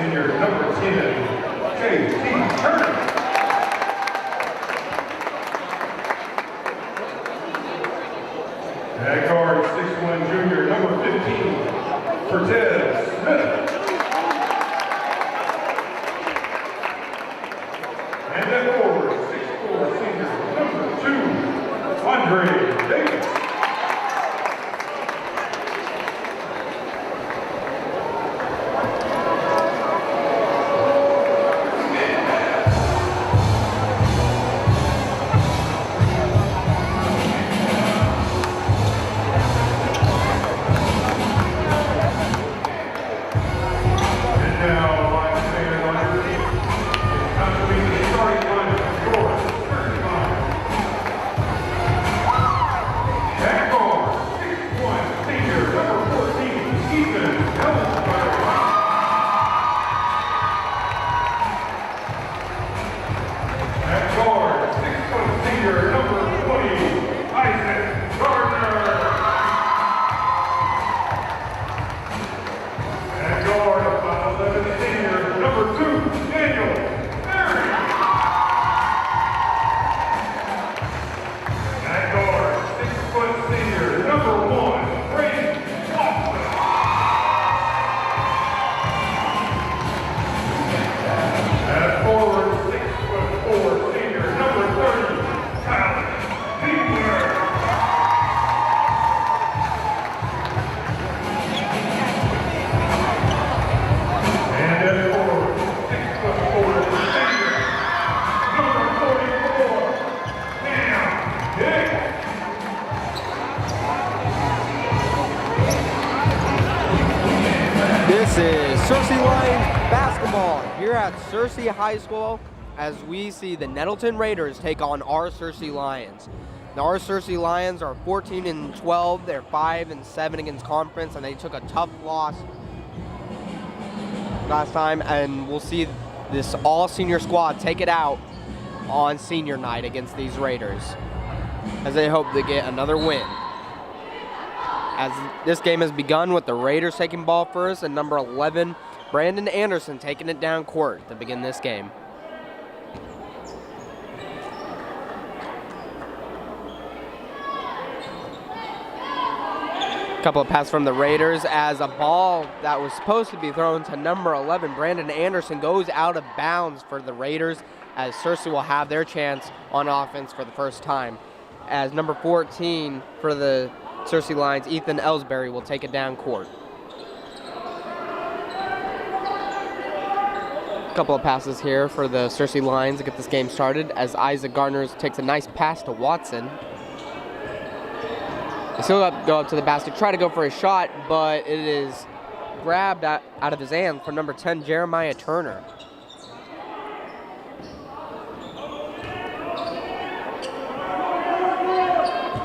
senior, number 10, J.T. Turner. At guard, 6'1", junior, number 15, Cortez Smith. And at forward, 6'4", senior, number 2, Andre Davis. This is Searcy Lions basketball here at Searcy High School as we see the Nettleton Raiders take on our Searcy Lions. Now our Searcy Lions are 14-12, they're 5-7 against conference, and they took a tough loss last time, and we'll see this all-senior squad take it out on senior night against these Raiders as they hope to get another win. As this game has begun with the Raiders taking ball first and number 11, Brandon Anderson, taking it down court to begin this game. Couple of passes from the Raiders as a ball that was supposed to be thrown to number 11, Brandon Anderson, goes out of bounds for the Raiders as Searcy will have their chance on offense for the first time. As number 14 for the Searcy Lions, Ethan Ellsbury, will take it down court. A couple of passes here for the Searcy Lions to get this game started as Isaac Gardner takes a nice pass to Watson. They still go up to the basket, try to go for a shot, but it is grabbed out of his hand for number 10, Jeremiah Turner.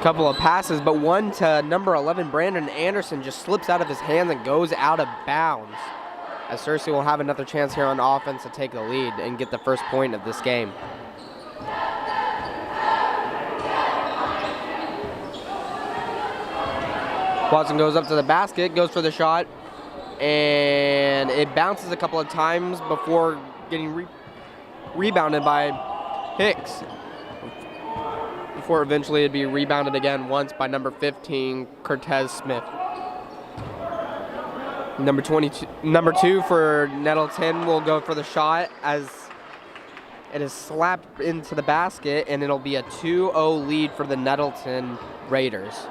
Couple of passes, but one to number 11, Brandon Anderson, just slips out of his hands and goes out of bounds. As Searcy will have another chance here on offense to take the lead and get the first point of this game. Watson goes up to the basket, goes for the shot, and it bounces a couple of times before getting rebounded by Hicks. Before eventually it'd be rebounded again once by number 15, Cortez Smith. Number 2 for Nettleton will go for the shot as it is slapped into the basket, and it'll be a 2-0 lead for the Nettleton Raiders.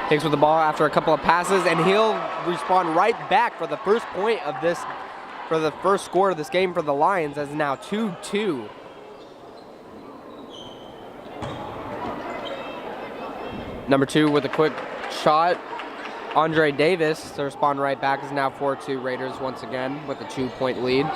Hicks with the ball after a couple of passes, and he'll respond right back for the first point of this, for the first score of this game for the Lions, as now 2-2. Number 2 with a quick shot, Andre Davis, to respond right back, is now 4-2 Raiders once again with a 2-point lead.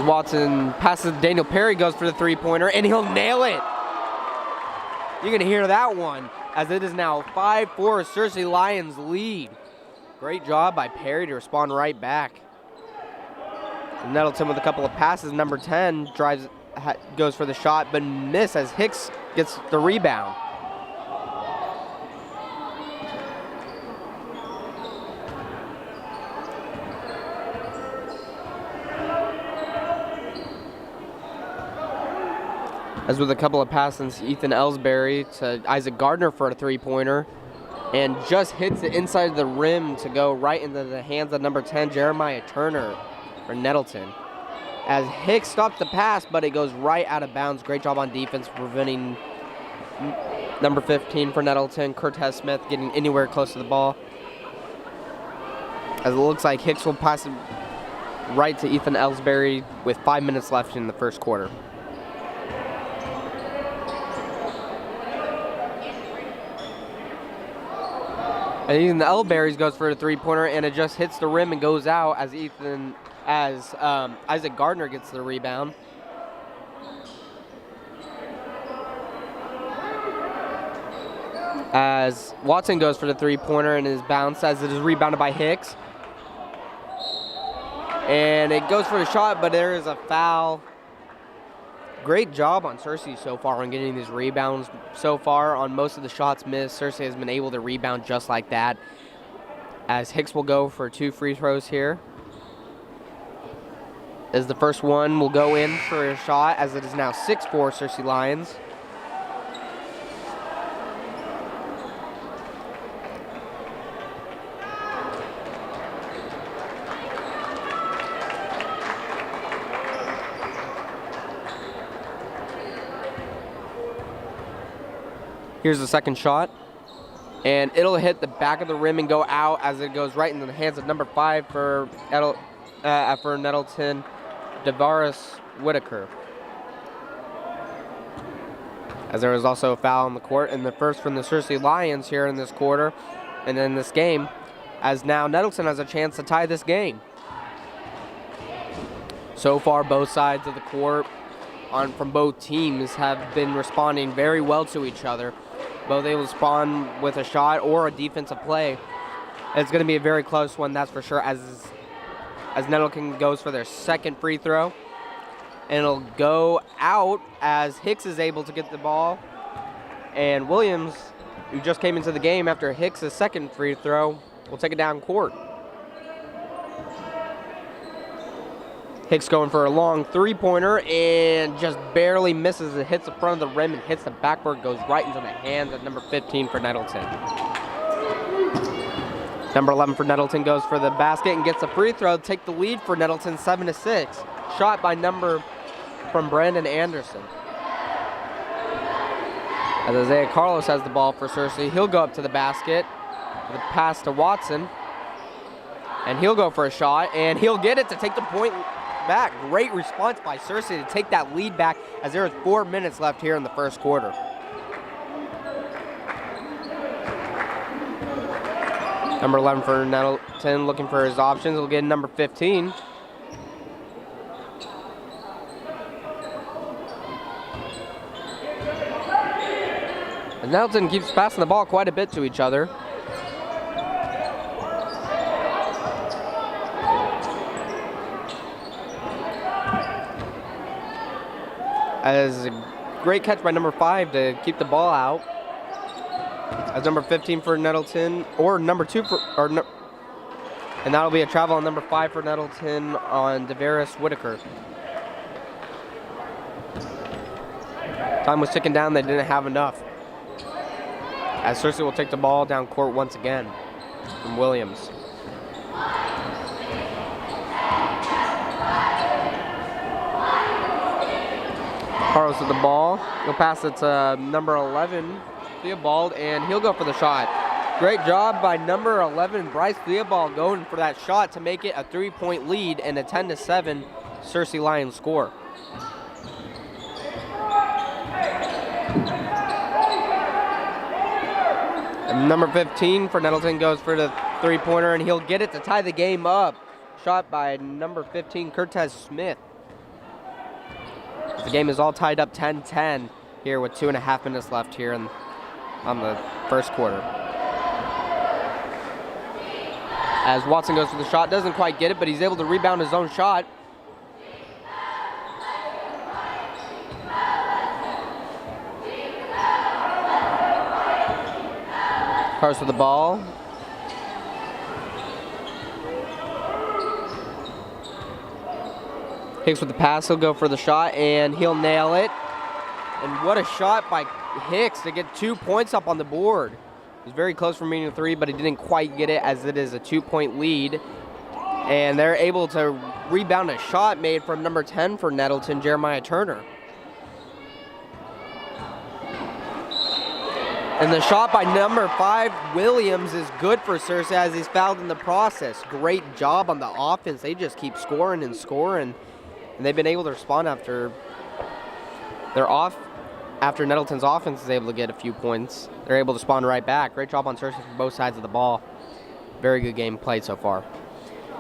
Watson passes to Daniel Perry, goes for the three-pointer, and he'll nail it. You're going to hear that one, as it is now 5-4 Searcy Lions lead. Great job by Perry to respond right back. Nettleton with a couple of passes. Number 10 goes for the shot, but miss as Hicks gets the rebound. As with a couple of passes, Ethan Ellsbury to Isaac Gardner for a three-pointer, and just hits the inside of the rim to go right into the hands of number 10, Jeremiah Turner for Nettleton. As Hicks stops the pass, but it goes right out of bounds. Great job on defense, preventing number 15 for Nettleton, Cortez Smith, getting anywhere close to the ball. As it looks like Hicks will pass it right to Ethan Ellsbury with 5 minutes left in the first quarter. And Ethan Ellsbury goes for a three-pointer, and it just hits the rim and goes out as Isaac Gardner gets the rebound. As Watson goes for the three-pointer and is bounced as it is rebounded by Hicks. And it goes for the shot, but there is a foul. Great job on Searcy so far on getting these rebounds so far on most of the shots missed. Searcy has been able to rebound just like that. As Hicks will go for 2 free throws here. As the first one will go in for a shot, as it is now 6-4 Searcy Lions. Here's the second shot, and it'll hit the back of the rim and go out as it goes right into the hands of number 5 for Nettleton, Devaris Whitaker. As there was also a foul on the court, and the first from the Searcy Lions here in this quarter and in this game, as now Nettleton has a chance to tie this game. So far, both sides of the court from both teams have been responding very well to each other. Both able to respond with a shot or a defensive play. It's going to be a very close one, that's for sure, as Nettleton goes for their second free throw. And it'll go out as Hicks is able to get the ball. And Williams, who just came into the game after Hicks' second free throw, will take it down court. Hicks going for a long three-pointer and just barely misses. It hits the front of the rim and hits the backboard, goes right into the hands of number 15 for Nettleton. Number 11 for Nettleton goes for the basket and gets a free throw to take the lead for Nettleton 7-6. Shot by from Brandon Anderson. As Isaiah Carlos has the ball for Searcy, he'll go up to the basket with a pass to Watson. And he'll go for a shot, and he'll get it to take the point back. Great response by Searcy to take that lead back as there is 4 minutes left here in the first quarter. Number 11 for Nettleton looking for his options. We'll get number 15. And Nettleton keeps passing the ball quite a bit to each other. As a great catch by number 5 to keep the ball out. As number 15 for Nettleton, or number 2 for, and that'll be a travel on number 5 for Nettleton on Devaris Whitaker. Time was ticking down, they didn't have enough. As Searcy will take the ball down court once again from Williams. Carlos with the ball. He'll pass it to number 11, Theobald, and he'll go for the shot. Great job by number 11, Bryce Theobald, going for that shot to make it a 3-point lead and a 10-7 Searcy Lions score. And number 15 for Nettleton goes for the three-pointer, and he'll get it to tie the game up. Shot by number 15, Cortez Smith. The game is all tied up 10-10 here with 2.5 minutes left here on the first quarter. As Watson goes for the shot, doesn't quite get it, but he's able to rebound his own shot. Carse with the ball. Hicks with the pass, he'll go for the shot, and he'll nail it. And what a shot by Hicks to get 2 points up on the board. It was very close for meeting a 3, but he didn't quite get it as it is a 2-point lead. And they're able to rebound a shot made from number 10 for Nettleton, Jeremiah Turner. And the shot by number 5, Williams, is good for Searcy as he's fouled in the process. Great job on the offense. They just keep scoring and scoring. And they've been able to respond after after Nettleton's offense is able to get a few points. They're able to spawn right back. Great job on Searcy from both sides of the ball. Very good game played so far.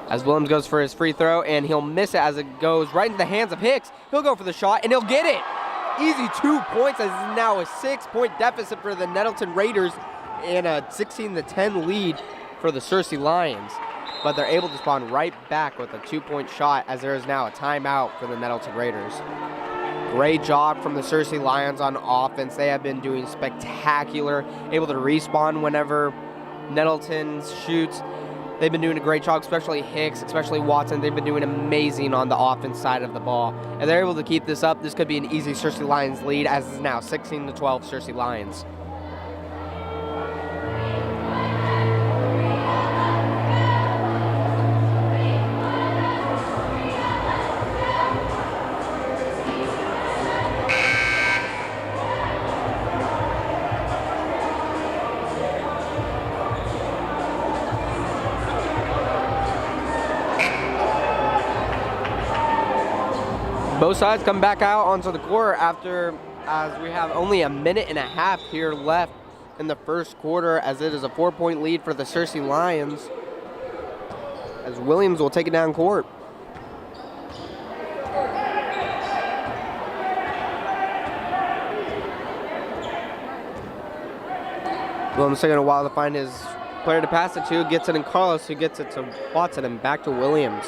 As Williams goes for his free throw, and he'll miss it as it goes right into the hands of Hicks. He'll go for the shot, and he'll get it. Easy 2 points as it's now a 6-point deficit for the Nettleton Raiders and a 16-10 lead for the Searcy Lions. But they're able to spawn right back with a 2-point shot as there is now a timeout for the Nettleton Raiders. Great job from the Searcy Lions on offense. They have been doing spectacular, able to respawn whenever Nettleton shoots. They've been doing a great job, especially Hicks, especially Watson. They've been doing amazing on the offense side of the ball. And they're able to keep this up. This could be an easy Searcy Lions lead, as is now 16-12 Searcy Lions. Both sides come back out onto the court as we have only a minute and a half here left in the first quarter, as it is a 4-point lead for the Searcy Lions, as Williams will take it down court. Williams taking a while to find his player to pass it to, gets it in Carlos, who gets it to Watson, and back to Williams.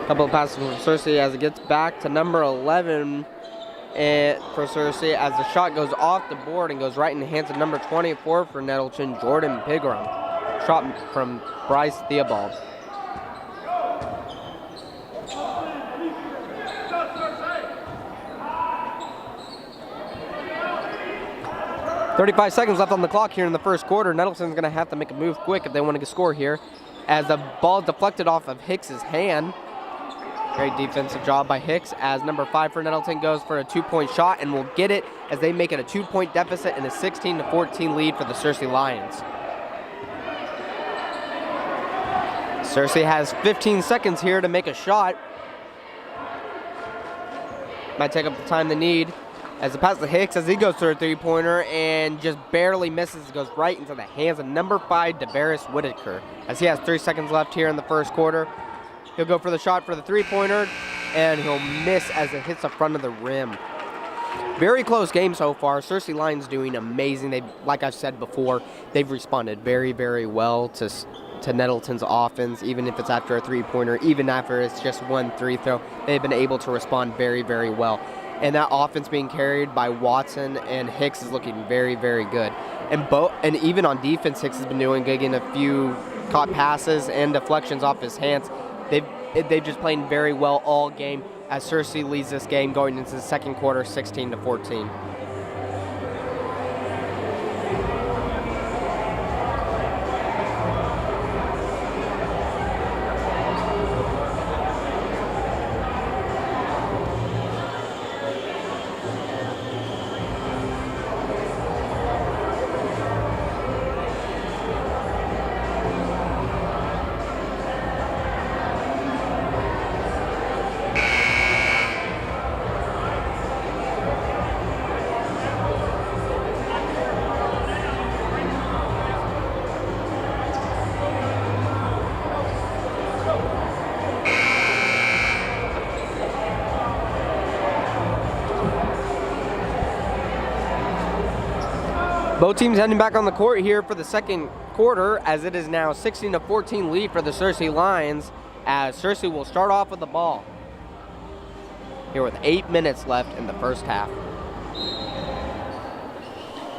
Couple of passes from Searcy as it gets back to number 11 for Searcy as the shot goes off the board and goes right in the hands of number 24 for Nettleton, Jordan Pigram. Shot from Bryce Theobald. "35 seconds left on the clock here in the first quarter. Nettleton's going to have to make a move quick if they want to score here, as the ball deflected off of Hicks's hand. Great defensive job by Hicks as number 5 for Nettleton goes for a 2-point shot and will get it as they make it a 2-point deficit and a 16-14 lead for the Searcy Lions. Searcy has 15 seconds here to make a shot. Might take up the time they need as it passes to Hicks as he goes for a 3-pointer and just barely misses. It goes right into the hands of number 5, Davaris Whitaker, as he has 3 seconds left here in the first quarter. He'll go for the shot for the 3-pointer, and he'll miss as it hits the front of the rim. Very close game so far. Searcy Lions doing amazing. Like I've said before, they've responded very, very well to Nettleton's offense, even if it's after a 3-pointer, even after it's just one 3-throw. They've been able to respond very, very well. And that offense being carried by Watson and Hicks is looking very, very good. And even on defense, Hicks has been doing good, getting a few caught passes and deflections off his hands. They've just played very well all game as Searcy leads this game going into the second quarter 16-14. Both teams heading back on the court here for the second quarter, as it is now 16-14 lead for the Searcy Lions, as Searcy will start off with the ball here with 8 minutes left in the first half.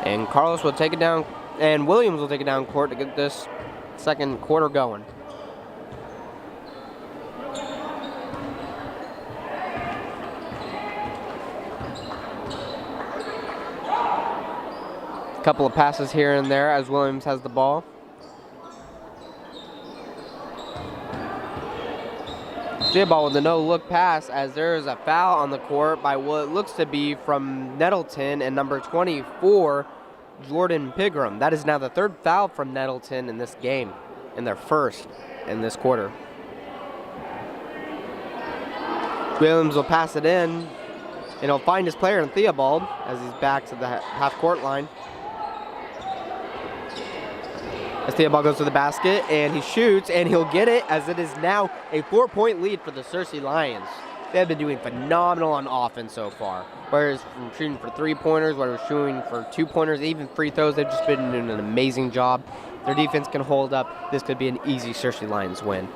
And Carlos will take it down, and Williams will take it down court to get this second quarter going. A couple of passes here and there as Williams has the ball. Ball with a no-look pass as there is a foul on the court by what it looks to be from Nettleton and number 24, Jordan Pigram. That is now the third foul from Nettleton in this game, and their first in this quarter. Williams will pass it in, and he'll find his player in Theobald as he's back to the half-court line. As Theobald goes to the basket, and he shoots, and he'll get it, as it is now a 4-point lead for the Searcy Lions. They have been doing phenomenal on offense so far. Whereas from shooting for three-pointers, whether shooting for two-pointers, even free throws, they've just been doing an amazing job. Their defense can hold up. This could be an easy Searcy Lions win.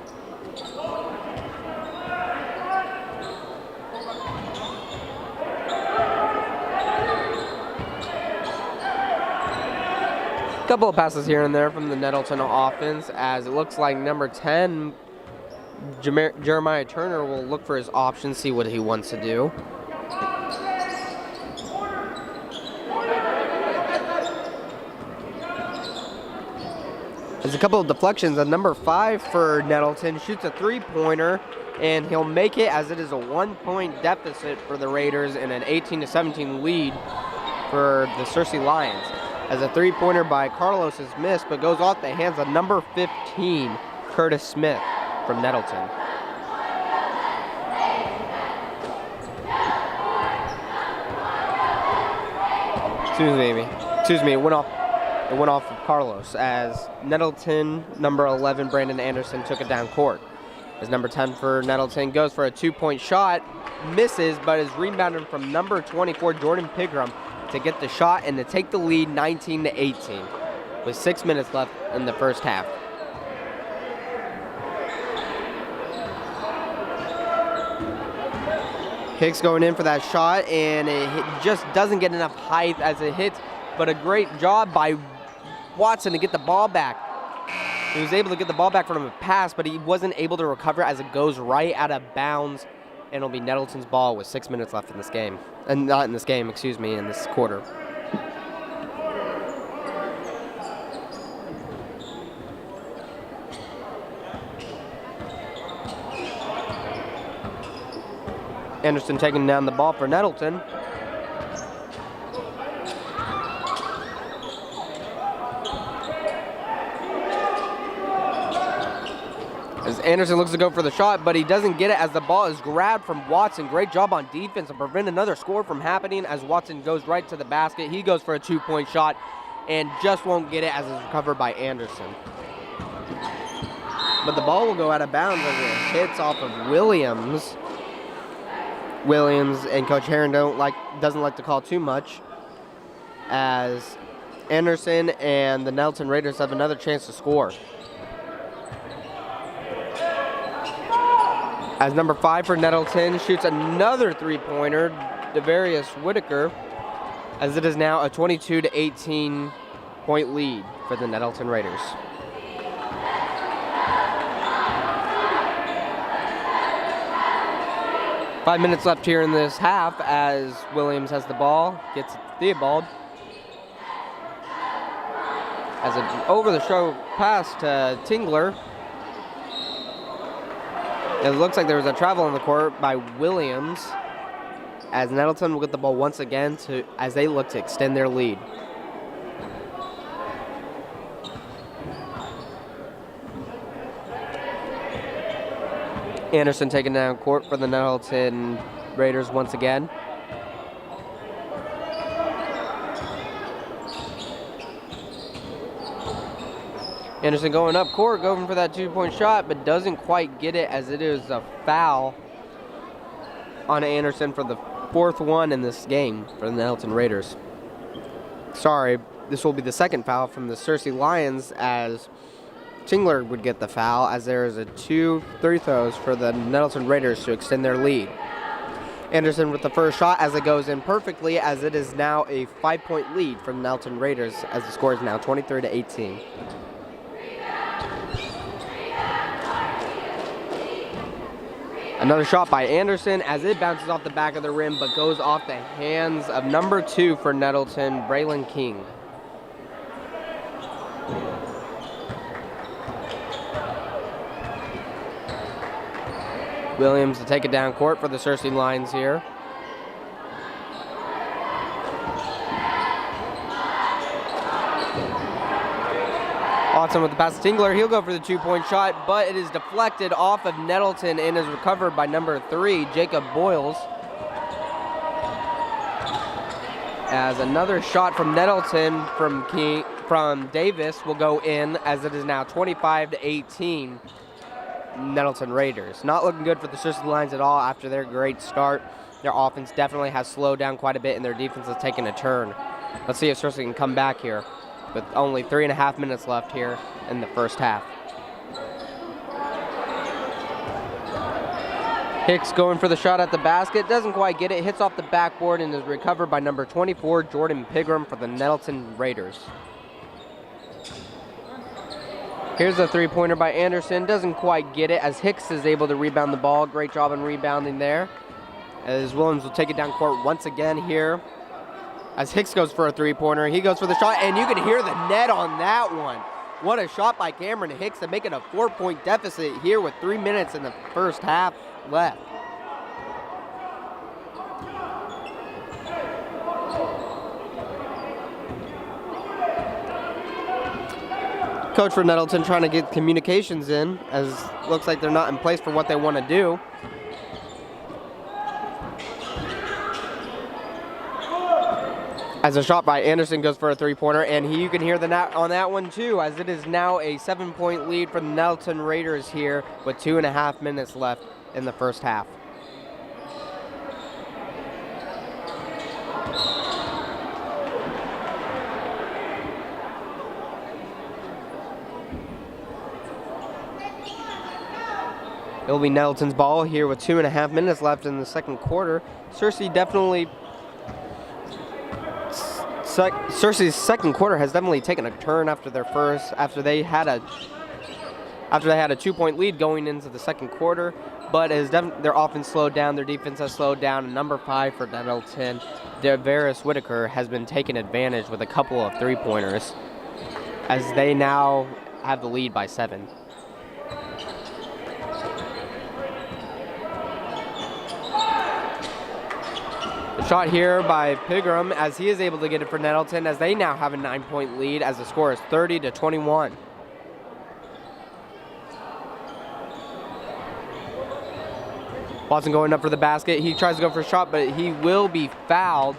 Couple of passes here and there from the Nettleton offense, as it looks like number 10, Jeremiah Turner, will look for his options, see what he wants to do. There's a couple of deflections. Number 5 for Nettleton shoots a three-pointer, and he'll make it, as it is a 1-point deficit for the Raiders and an 18-17 lead for the Searcy Lions. As a three-pointer by Carlos is missed, but goes off the hands of number 15, Curtis Smith from Nettleton. Excuse me, it went off of Carlos, as Nettleton, number 11, Brandon Anderson, took it down court. As number 10 for Nettleton goes for a 2-point shot, misses, but is rebounded from number 24, Jordan Pigram, to get the shot and to take the lead 19-18 with 6 minutes left in the first half. Hicks going in for that shot, and it just doesn't get enough height as it hits, but a great job by Watson to get the ball back. He was able to get the ball back from a pass, but he wasn't able to recover as it goes right out of bounds, and it'll be Nettleton's ball with 6 minutes left in this game. And not in this game, excuse me, in this quarter. Anderson taking down the ball for Nettleton. As Anderson looks to go for the shot, but he doesn't get it as the ball is grabbed from Watson. Great job on defense to prevent another score from happening as Watson goes right to the basket. He goes for a 2-point shot and just won't get it as it's recovered by Anderson. But the ball will go out of bounds as it hits off of Williams. Williams and Coach Herron doesn't like to call too much, as Anderson and the Nettleton Raiders have another chance to score. As number 5 for Nettleton shoots another three-pointer, Devarius Whitaker, as it is now a 22-18 point lead for the Nettleton Raiders. Five minutes left here in this half as Williams has the ball, gets Theobald. As an over-the-shoulder pass to Tingler. It looks like there was a travel on the court by Williams, as Nettleton will get the ball once again as they look to extend their lead. Anderson taking down court for the Nettleton Raiders once again. Anderson going up court, going for that 2-point shot, but doesn't quite get it as it is a foul on Anderson for the 4th one in this game for the Nettleton Raiders. Sorry, this will be the second foul from the Searcy Lions as Tingler would get the foul, as there is a 2 free throws for the Nettleton Raiders to extend their lead. Anderson with the first shot, as it goes in perfectly, as it is now a 5-point lead for the Nettleton Raiders, as the score is now 23-18. Another shot by Anderson, as it bounces off the back of the rim but goes off the hands of number 2 for Nettleton, Braylon King. Williams to take it down court for the Searcy Lions here. Watson with the pass to Tingler. He'll go for the 2-point shot, but it is deflected off of Nettleton and is recovered by number 3, Jacob Boyles. As another shot from Nettleton from Davis will go in, as it is now 25-18. Nettleton Raiders. Not looking good for the Searcy Lions at all after their great start. Their offense definitely has slowed down quite a bit, and their defense has taken a turn. Let's see if Searcy can come back here with only 3.5 minutes left here in the first half. Hicks going for the shot at the basket. Doesn't quite get it. Hits off the backboard and is recovered by number 24, Jordan Pigram, for the Nettleton Raiders. Here's a 3-pointer by Anderson. Doesn't quite get it, as Hicks is able to rebound the ball. Great job on rebounding there. As Williams will take it down court once again here. As Hicks goes for a 3-pointer, he goes for the shot, and you can hear the net on that one. What a shot by Cameron Hicks to make it a 4-point deficit here with 3 minutes in the first half left. Coach for Nettleton trying to get communications in, as looks like they're not in place for what they want to do. As a shot by Anderson goes for a 3-pointer, and you can hear the net on that one too, as it is now a 7-point lead for the Nettleton Raiders here with 2.5 minutes left in the first half. It'll be Nettleton's ball here with 2.5 minutes left in the second quarter. Searcy's second quarter has definitely taken a turn after they had a 2-point lead going into the second quarter, but their offense slowed down, their defense has slowed down, and number 5 for Nettleton, Davaris Whitaker, has been taking advantage with a couple of 3-pointers, as they now have the lead by 7. Shot here by Pigram, as he is able to get it for Nettleton, as they now have a 9-point lead, as the score is 30-21. Watson going up for the basket. He tries to go for a shot, but he will be fouled,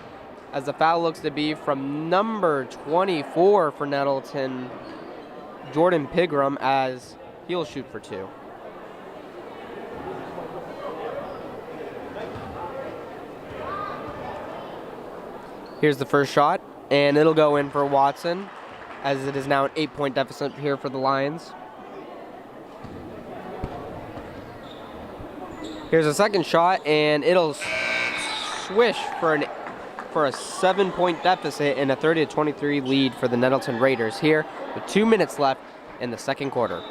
as the foul looks to be from number 24 for Nettleton, Jordan Pigram, as he'll shoot for 2. Here's the first shot, and it'll go in for Watson, as it is now an 8-point deficit here for the Lions. Here's a second shot, and it'll swish for a 7-point deficit and a 30-23 lead for the Nettleton Raiders here with 2 minutes left in the second quarter.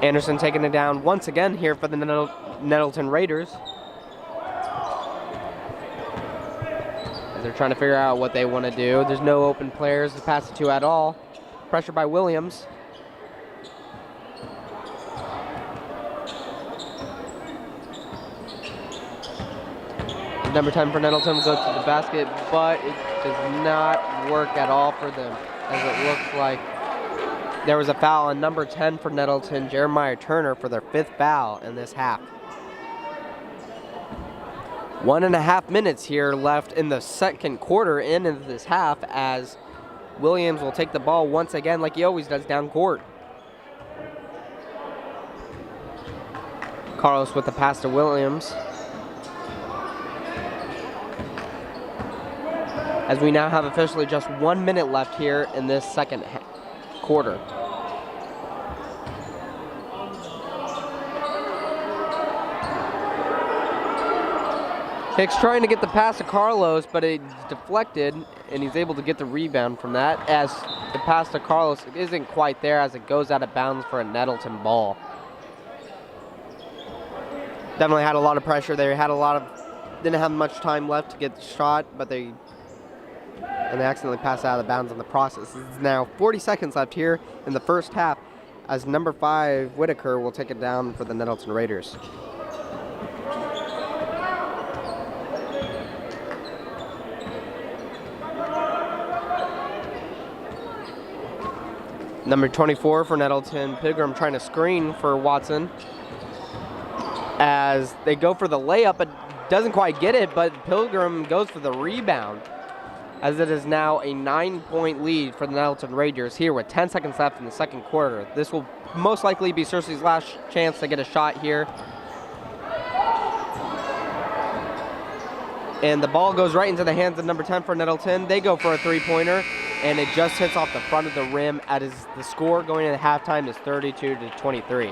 Anderson taking it down once again here for the Nettleton Raiders, as they're trying to figure out what they want to do. There's no open players to pass it to at all. Pressure by Williams. Number 10 for Nettleton will go to the basket, but it does not work at all for them, as it looks like there was a foul on number 10 for Nettleton, Jeremiah Turner, for their 5th foul in this half. 1.5 minutes here left in the second quarter and into this half, as Williams will take the ball once again like he always does down court. Carlos with the pass to Williams. As we now have officially just 1 minute left here in this second quarter. Hicks trying to get the pass to Carlos, but it's deflected, and he's able to get the rebound from that, as the pass to Carlos isn't quite there as it goes out of bounds for a Nettleton ball. Definitely had a lot of pressure there. Didn't have much time left to get the shot, but they accidentally passed out of bounds in the process. It's now 40 seconds left here in the first half, as number 5 Whitaker will take it down for the Nettleton Raiders. Number 24 for Nettleton, Pilgrim trying to screen for Watson as they go for the layup, but doesn't quite get it, but Pilgrim goes for the rebound, as it is now a 9-point lead for the Nettleton Raiders here with 10 seconds left in the second quarter. This will most likely be Searcy's last chance to get a shot here. And the ball goes right into the hands of number 10 for Nettleton. They go for a three-pointer, and it just hits off the front of the rim. The score going into halftime is 32-23.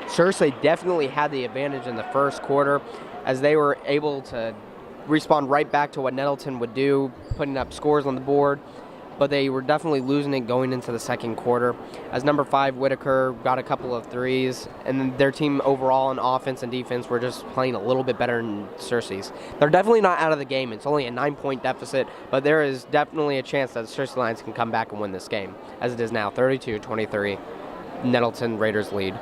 Searcy definitely had the advantage in the first quarter, as they were able to respawn right back to what Nettleton would do, putting up scores on the board, but they were definitely losing it going into the second quarter, as number 5 Whitaker got a couple of threes, and their team overall in offense and defense were just playing a little bit better than Searcy's. They're definitely not out of the game. It's only a 9-point deficit, but there is definitely a chance that the Searcy Lions can come back and win this game, as it is now 32-23, Nettleton Raiders lead.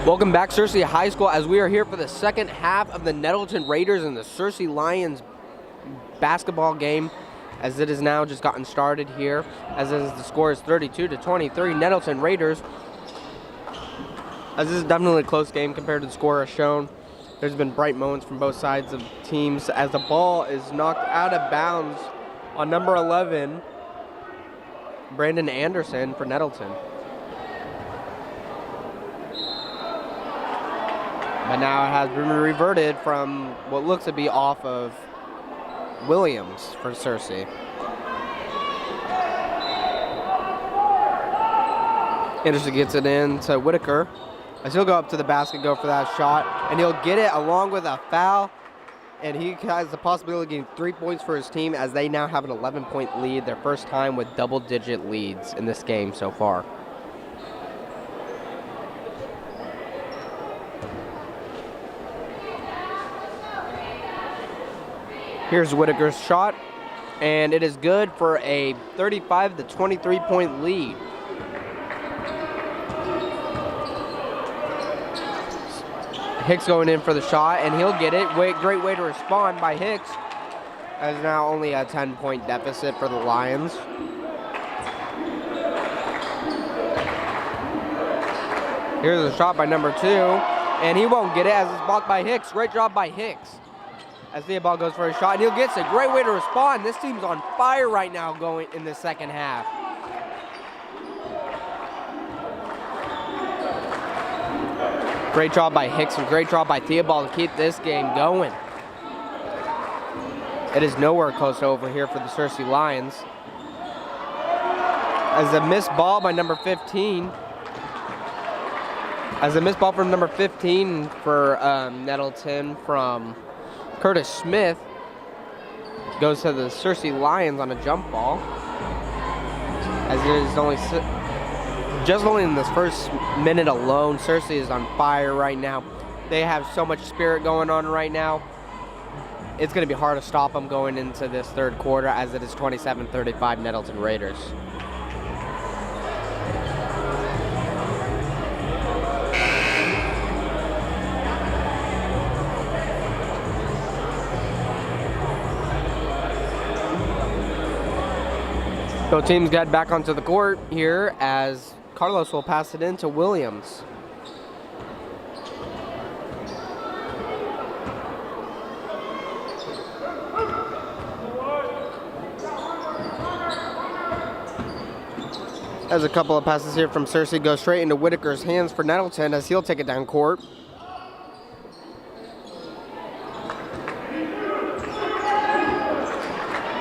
Welcome back, Searcy High School, as we are here for the second half of the Nettleton Raiders and the Searcy Lions basketball game, as it has now just gotten started here, as the score is 32-23, Nettleton Raiders. As this is definitely a close game compared to the score as shown. There's been bright moments from both sides of teams as the ball is knocked out of bounds on number 11, Brandon Anderson for Nettleton. But now it has been reverted from what looks to be off of Williams for Searcy. Anderson gets it in to Whitaker, as he'll go up to the basket, go for that shot, and he'll get it along with a foul, and he has the possibility of getting 3 points for his team, as they now have an 11-point lead, their first time with double-digit leads in this game so far. Here's Whitaker's shot, and it is good for a 35-23 point lead. Hicks going in for the shot, and he'll get it. Great way to respond by Hicks, as now only a 10-point deficit for the Lions. Here's a shot by number 2, and he won't get it as it's blocked by Hicks. Great job by Hicks. As the ball goes for a shot, and he'll get it. Great way to respond. This team's on fire right now going in the second half. Great job by Hicks and great job by Theobald to keep this game going. It is nowhere close to over here for the Searcy Lions. As a missed ball by number 15. As a missed ball from number 15 for Nettleton from Curtis Smith, goes to the Searcy Lions on a jump ball. As it is only in this first minute alone, Searcy is on fire right now. They have so much spirit going on right now. It's going to be hard to stop them going into this third quarter, as it is 27-35 Nettleton Raiders. Both teams get back onto the court here, as Carlos will pass it in to Williams. As a couple of passes here from Searcy go straight into Whitaker's hands for Nettleton, as he'll take it down court.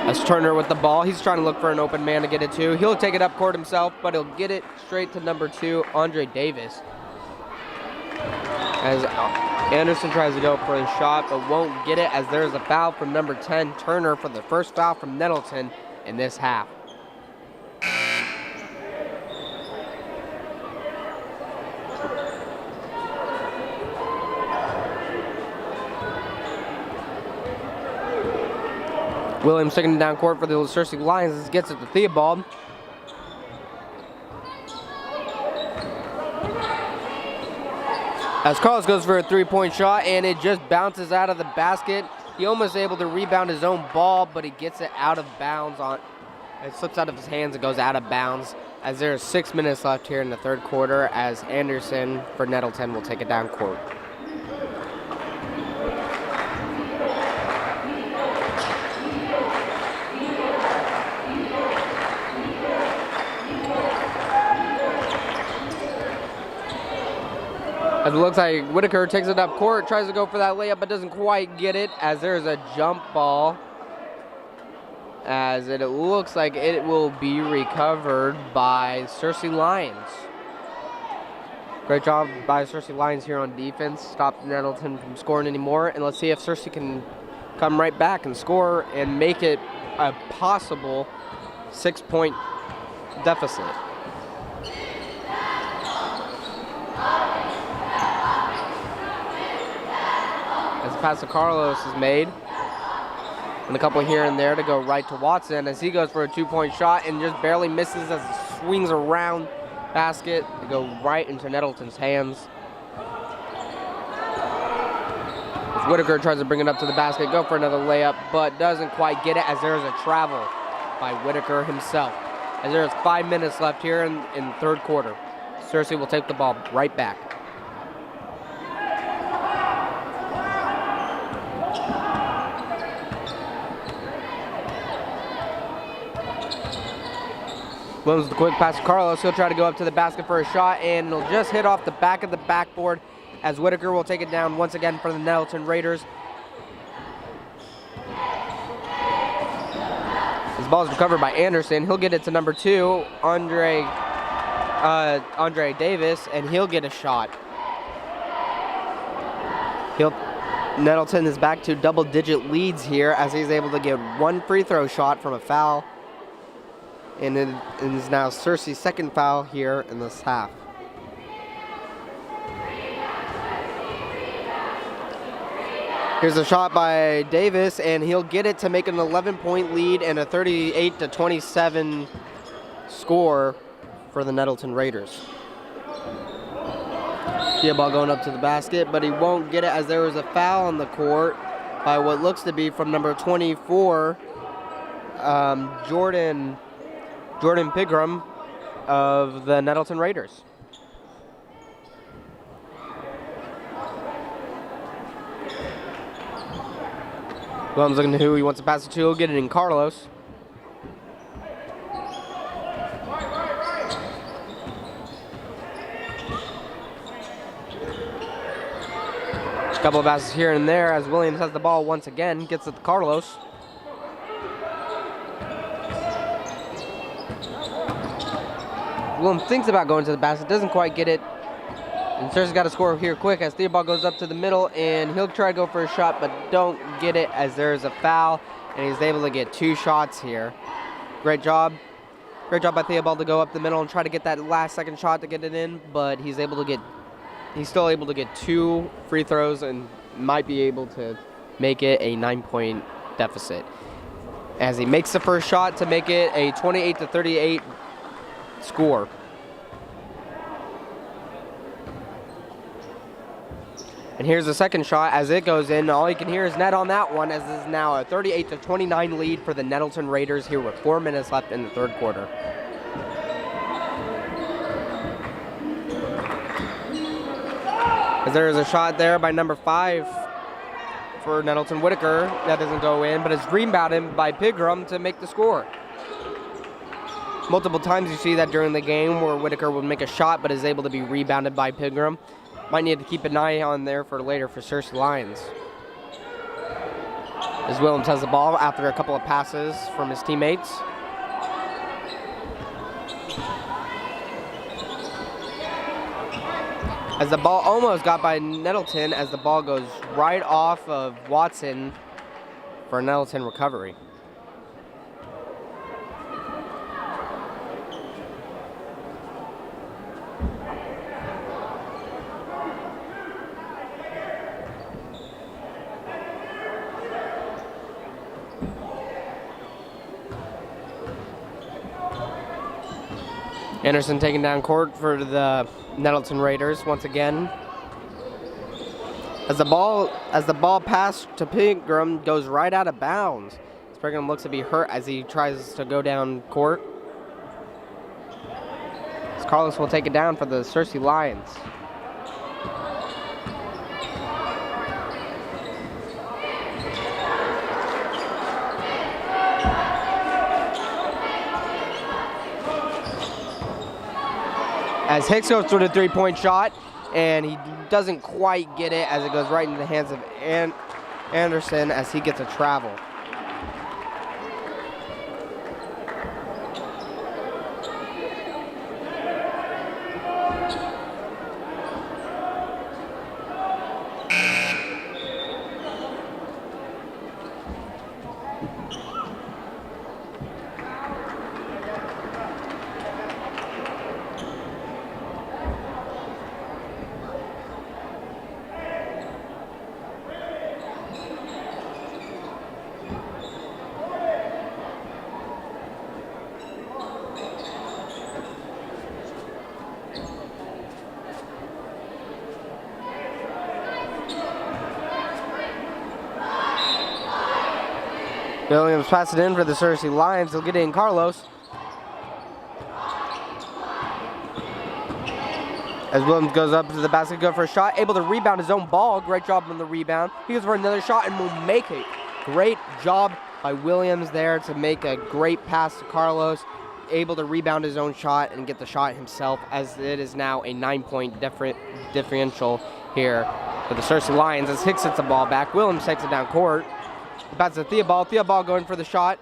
As Turner with the ball, he's trying to look for an open man to get it to. He'll take it up court himself, but he'll get it straight to number 2, Andre Davis. As Anderson tries to go for a shot, but won't get it, as there's a foul from number 10, Turner, for the first foul from Nettleton in this half. Williams taking it down court for the Searcy Lions as he gets it to Theobald. As Carlos goes for a three-point shot, and it just bounces out of the basket. He almost able to rebound his own ball, but he gets it out of bounds. It slips out of his hands and goes out of bounds, as there are 6 minutes left here in the third quarter, as Anderson for Nettleton will take it down court. As it looks like Whitaker takes it up court, tries to go for that layup, but doesn't quite get it, as there's a jump ball. As it looks like it will be recovered by Searcy Lions. Great job by Searcy Lions here on defense. Stopped Nettleton from scoring anymore. And let's see if Searcy can come right back and score and make it a possible 6-point deficit. As the pass to Carlos is made. And a couple here and there to go right to Watson as he goes for a 2-point shot and just barely misses as it swings around basket to go right into Nettleton's hands. Whitaker tries to bring it up to the basket, go for another layup, but doesn't quite get it as there's a travel by Whitaker himself. As there's 5 minutes left here in third quarter. Searcy will take the ball right back. Williams with the quick pass to Carlos. He'll try to go up to the basket for a shot, and it'll just hit off the back of the backboard as Whitaker will take it down once again for the Nettleton Raiders. This ball is recovered by Anderson. He'll get it to number 2, Andre Davis, and he'll get a shot. Nettleton is back to double-digit leads here as he's able to get 1 free throw shot from a foul. And it is now Searcy's second foul here in this half. Here's a shot by Davis, and he'll get it to make an 11-point lead and a 38-27 score for the Nettleton Raiders. Ball going up to the basket, but he won't get it as there was a foul on the court by what looks to be from number 24, Jordan Pigram of the Nettleton Raiders. Williams looking to who he wants to pass it to. He'll get it in Carlos. A couple of passes here and there as Williams has the ball once again. Gets it to Carlos. Williams thinks about going to the basket, doesn't quite get it. And Searcy's got to score here quick as Theobald goes up to the middle, and he'll try to go for a shot, but don't get it as there's a foul, and he's able to get 2 shots here. Great job by Theobald to go up the middle and try to get that last second shot to get it in, but he's still able to get 2 free throws and might be able to make it a 9-point deficit. As he makes the first shot to make it a 28-38 score. And here's the second shot as it goes in. All you can hear is net on that one, as this is now a 38-29 lead for the Nettleton Raiders here with 4 minutes left in the third quarter. As there is a shot there by number 5 for Nettleton, Whitaker. That doesn't go in, but it's rebounded by Pigram to make the score. Multiple times you see that during the game where Whitaker will make a shot but is able to be rebounded by Pigram. Might need to keep an eye on there for later for Searcy Lions. As Williams has the ball after a couple of passes from his teammates. As the ball almost got by Nettleton, as the ball goes right off of Watson for a Nettleton recovery. Anderson taking down court for the Nettleton Raiders once again. As the ball passed to Pigram goes right out of bounds. Pigram looks to be hurt as he tries to go down court. As Carlos will take it down for the Searcy Lions. As Hicks goes for the 3-point shot, and he doesn't quite get it as it goes right into the hands of Anderson as he gets a travel. Williams passes it in for the Searcy Lions. He'll get it in Carlos. As Williams goes up to the basket, go for a shot, able to rebound his own ball. Great job on the rebound. He goes for another shot and will make it. Great job by Williams there to make a great pass to Carlos. Able to rebound his own shot and get the shot himself, as it is now a 9-point differential here for the Searcy Lions as Hicks hits the ball back. Williams takes it down court. The pass to Theobald. Theobald going for the shot.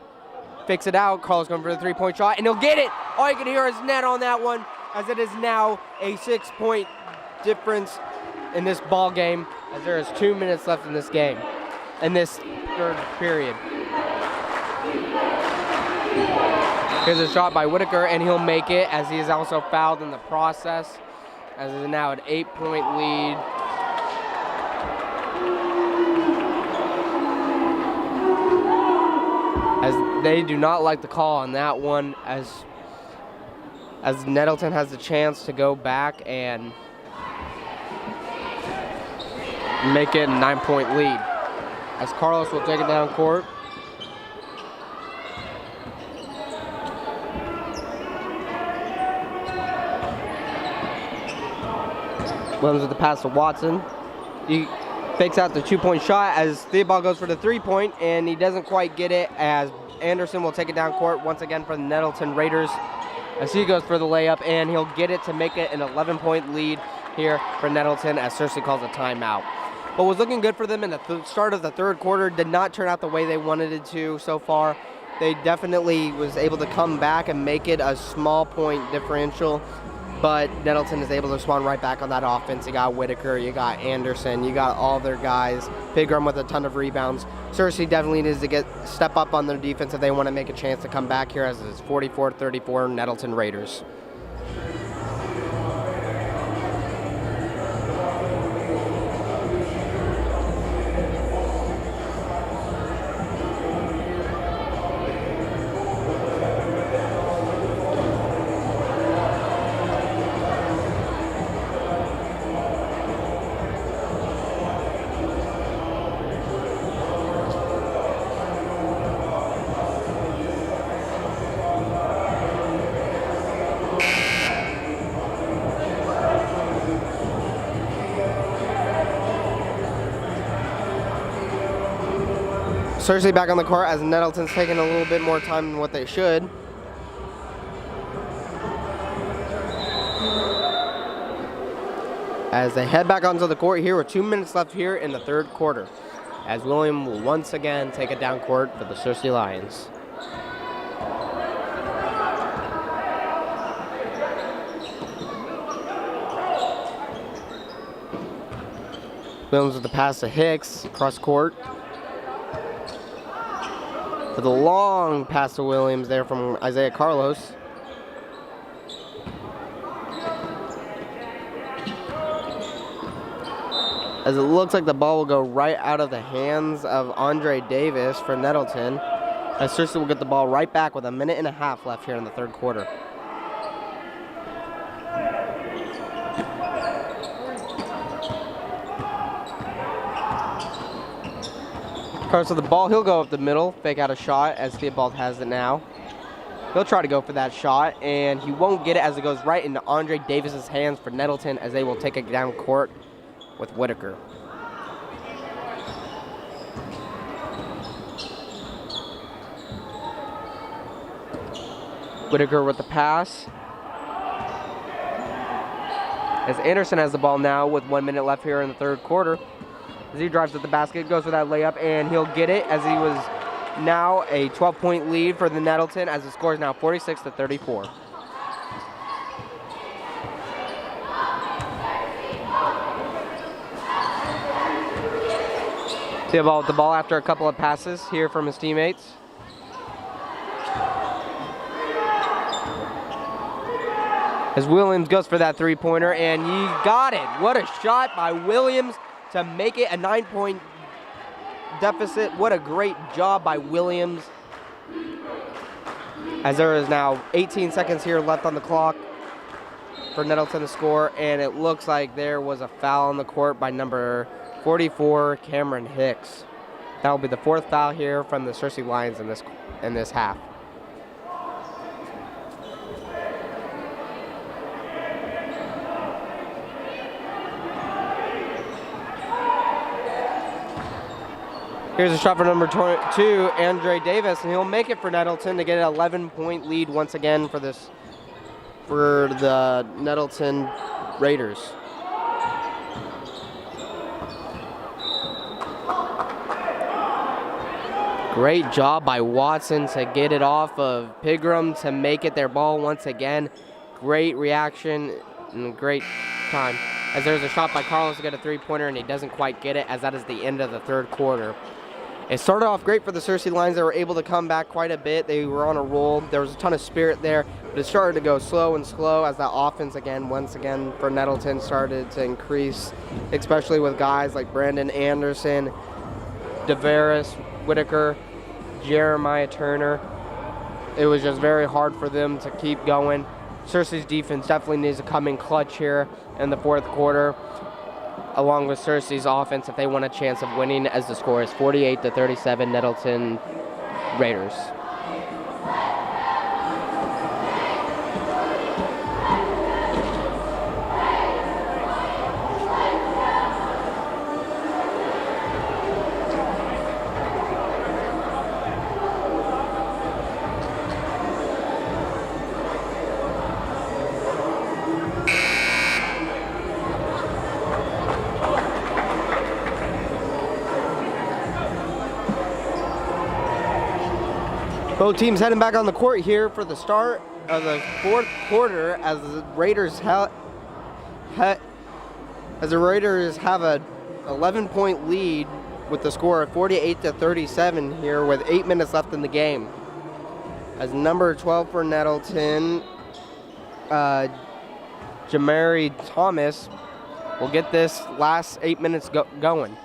Fakes it out. Carlos going for the 3-point shot, and he'll get it. All you can hear is net on that one, as it is now a 6-point difference in this ball game, as there is 2 minutes left in this game, in this third period. Here's a shot by Whitaker, and he'll make it, as he is also fouled in the process, as it is now an 8-point lead. As they do not like the call on that one, as Nettleton has the chance to go back and make it a 9-point lead. As Carlos will take it down court. Williams with the pass to Watson. He fakes out the 2-point shot as Theobald goes for the 3-point, and he doesn't quite get it, as Anderson will take it down court once again for the Nettleton Raiders, as he goes for the layup, and he'll get it to make it an 11-point lead here for Nettleton, as Searcy calls a timeout. But was looking good for them in the start of the third quarter. Did not turn out the way they wanted it to so far. They definitely was able to come back and make it a small point differential, but Nettleton is able to spawn right back on that offense. You got Whitaker, you got Anderson, you got all their guys. Pigram with a ton of rebounds. Searcy definitely needs to step up on their defense if they want to make a chance to come back here, as it's 44-34 Nettleton Raiders. Searcy back on the court, as Nettleton's taking a little bit more time than what they should. As they head back onto the court here with 2 minutes left here in the third quarter, as William will once again take it down court for the Searcy Lions. Williams with the pass to Hicks across court. For the long pass to Williams there from Isaiah Carlos. As it looks like the ball will go right out of the hands of Andre Davis for Nettleton. As Searcy will get the ball right back with 1.5 minutes left here in the third quarter. Carlos with the ball, he'll go up the middle, fake out a shot, as Theobald has it now. He'll try to go for that shot, and he won't get it, as it goes right into Andre Davis's hands for Nettleton, as they will take it down court with Whitaker. Whitaker with the pass. As Anderson has the ball now with 1 minute left here in the third quarter. As he drives at the basket, goes for that layup, and he'll get it, as he was now a 12-point lead for the Nettleton, as the score is now 46-34. Theobald with the ball after a couple of passes here from his teammates. As Williams goes for that 3-pointer, and he got it. What a shot by Williams to make it a 9-point deficit. What a great job by Williams. As there is now 18 seconds here left on the clock for Nettleton to score, and it looks like there was a foul on the court by number 44, Cameron Hicks. That will be the 4th foul here from the Searcy Lions in this half. Here's a shot for number 2, Andre Davis, and he'll make it for Nettleton to get an 11-point lead once again for the Nettleton Raiders. Great job by Watson to get it off of Pigram to make it their ball once again. Great reaction and great time. As there's a shot by Carlos to get a 3-pointer, and he doesn't quite get it, as that is the end of the 3rd quarter. It started off great for the Searcy Lions. They were able to come back quite a bit. They were on a roll. There was a ton of spirit there, but it started to go slow and slow as that offense once again for Nettleton started to increase, especially with guys like Brandon Anderson, DeVaris, Whitaker, Jeremiah Turner. It was just very hard for them to keep going. Searcy's defense definitely needs to come in clutch here in the 4th quarter, along with Searcy's offense, if they want a chance of winning, as the score is 48-37 Nettleton Raiders. Both teams heading back on the court here for the start of the 4th quarter, as the Raiders have a 11-point lead with the score of 48-37 here with 8 minutes left in the game. As number 12 for Nettleton, Jamari Thomas will get this last 8 minutes going.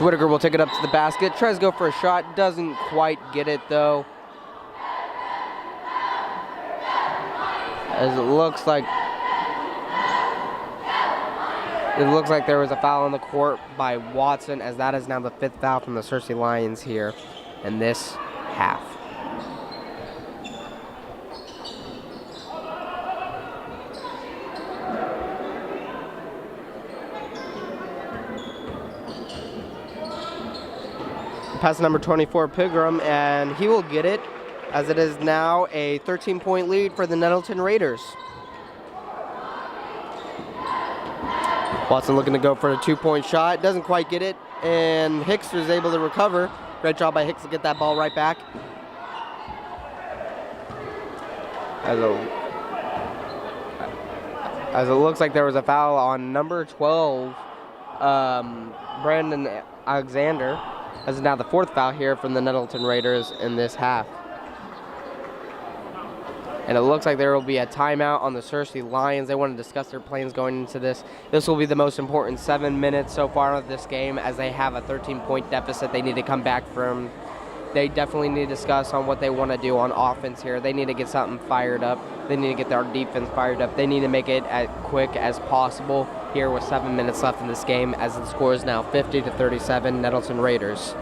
Whitaker will take it up to the basket, tries to go for a shot, doesn't quite get it though. As it looks like there was a foul on the court by Watson, as that is now the 5th foul from the Searcy Lions here in this half. Pass number 24, Pigram, and he will get it, as it is now a 13-point lead for the Nettleton Raiders. Watson looking to go for a 2-point shot, doesn't quite get it, and Hicks is able to recover. Great job by Hicks to get that ball right back. As it looks like there was a foul on number 12, Brandon Alexander. This is now the 4th foul here from the Nettleton Raiders in this half. And it looks like there will be a timeout on the Searcy Lions. They want to discuss their plans going into this. This will be the most important 7 minutes so far of this game, as they have a 13-point deficit they need to come back from. They definitely need to discuss on what they want to do on offense here. They need to get something fired up. They need to get their defense fired up. They need to make it as quick as possible here with 7 minutes left in this game, as the score is now 50-37 Nettleton Raiders.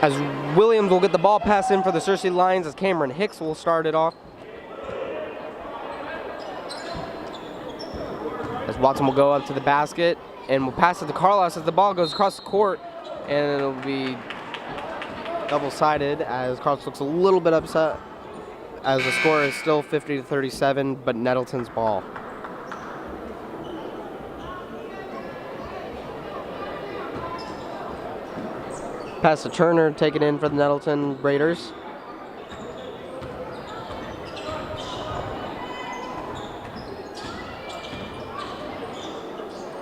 As Williams will get the ball pass in for the Searcy Lions, as Cameron Hicks will start it off. As Watson will go up to the basket and will pass it to Carlos as the ball goes across the court, and it'll be double-sided as Carlos looks a little bit upset, as the score is still 50-37, but Nettleton's ball. Pass to Turner, take it in for the Nettleton Raiders.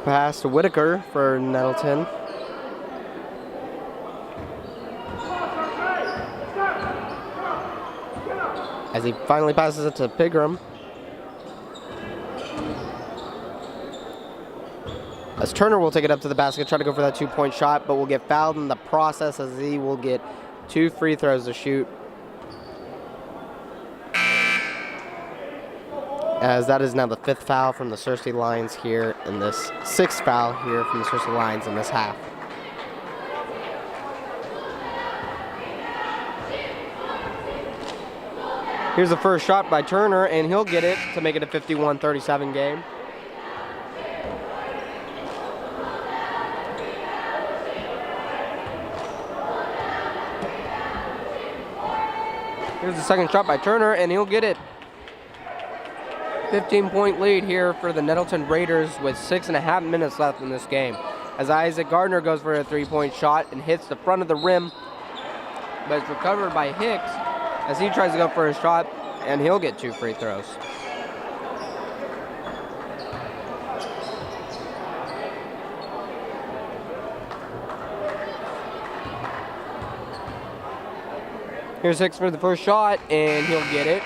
pass to Whitaker for Nettleton. As he finally passes it to Pigram. As Turner will take it up to the basket, try to go for that 2-point shot, but will get fouled in the process as he will get 2 free throws to shoot. As that is now the 5th foul from the Searcy Lions here in this 6th foul here from the Searcy Lions in this half. Here's the first shot by Turner, and he'll get it to make it a 51-37 game. Here's the second shot by Turner, and he'll get it. 15-point lead here for the Nettleton Raiders with 6.5 minutes left in this game. As Isaac Gardner goes for a 3-point shot and hits the front of the rim, but it's recovered by Hicks as he tries to go for a shot, and he'll get 2 free throws. Here's Hicks for the first shot, and he'll get it.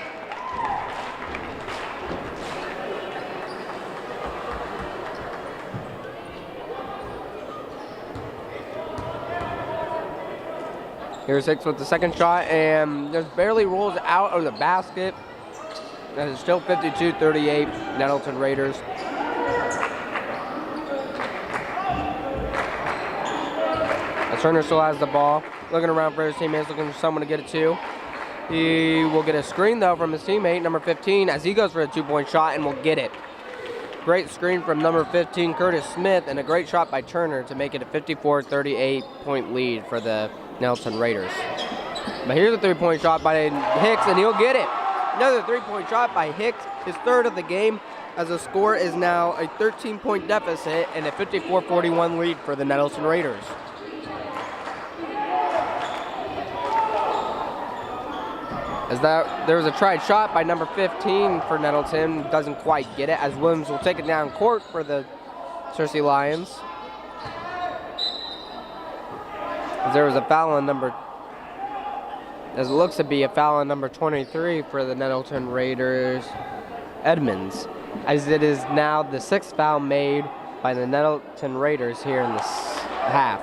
Here's Hicks with the second shot, and just barely rolls out of the basket. And it's still 52-38, Nettleton Raiders. Turner still has the ball. Looking around for his teammates, looking for someone to get it to. He will get a screen, though, from his teammate, number 15, as he goes for a 2-point shot and will get it. Great screen from number 15, Curtis Smith, and a great shot by Turner to make it a 54-38-point lead for the Nettleton Raiders. But here's a 3-point shot by Hicks, and he'll get it. Another 3-point shot by Hicks, his third of the game, as the score is now a 13-point deficit and a 54-41 lead for the Nettleton Raiders. As there was a tried shot by number 15 for Nettleton, doesn't quite get it, as Williams will take it down court for the Searcy Lions. As there was a foul on as it looks to be a foul on number 23 for the Nettleton Raiders, Edmonds, as it is now the 6th foul made by the Nettleton Raiders here in this half.